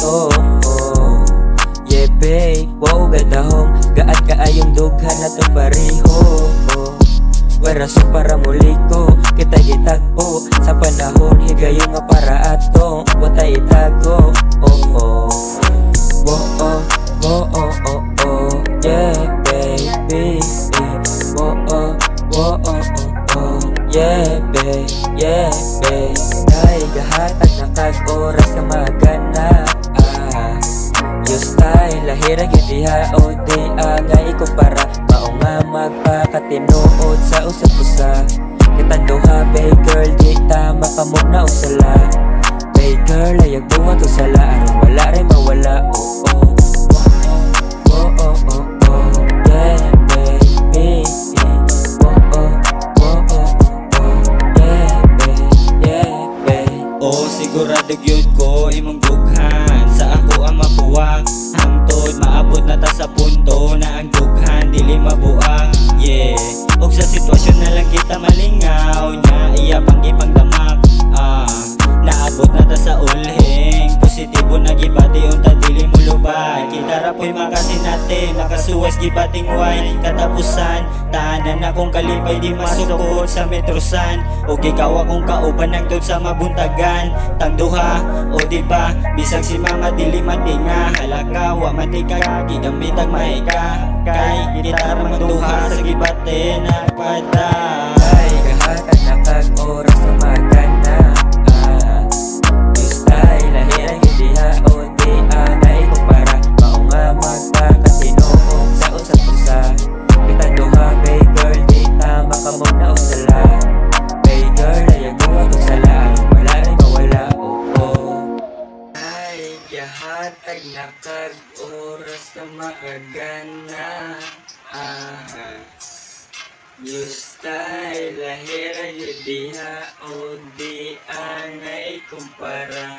oh, oh. Yeah babe, wow gadahom, gaat kaayong dughan na to pareho, oh. Weraso para muli ko, kita gitagpo sa panahon, higayon nga para ato, watay itago, oh oh. Oh oh, oh oh, oh oh, yeah baby, oh oh, oh oh, oh oh, yeah babe, yeah babe. Dahil gahatag na kag-oras na magana, yung style, lahirag yung diha o di angay ko para mao nga magpakatinuod sa usap-usa. Kita duha, bay girl, di ta makamog na usala. Bay girl, ayag buwag usala, aron wala rin mawala, oh oh. Oh oh, oh oh, yeah baby, oh oh, oh oh, oh oh, yeah babe, yeah babe. Oh, sigurado gyud ko imong dughan sa ako ang mabuwag, hangtod maabot na ta sa punto na ang dughan dili mabuang, yeah. Og sa sitwasyon na lang kita malingaw nya iya pang ipangdamak, naabot na ta sa ulhing positibo na gibati unta dili mo lubay. Kita ra po'y makasinate makasuwas gibating way katapusan, tahanan akong kalipay di masukod sa metrosan, og ikaw akong kauban nagtud sa mabuntagan. Tangduha o di ba bisag si mama dili matinga, halaka wa matika gigamitag mahika kay kita ra magduha sa gibate na pada. Ay gahatag na kag-oras na magana, yung style, lahirag yung diha o di angay ko para mao nga magpakatinuod sa usap-usa. Kita duha, bay girl, di ta makamog na usala. Bay girl, ayag buwag usala, aron wala rin mawala, oh oh. Ay gahatag na kag-oras na magana, yung style, lahirag yung diha o di angay kumpara.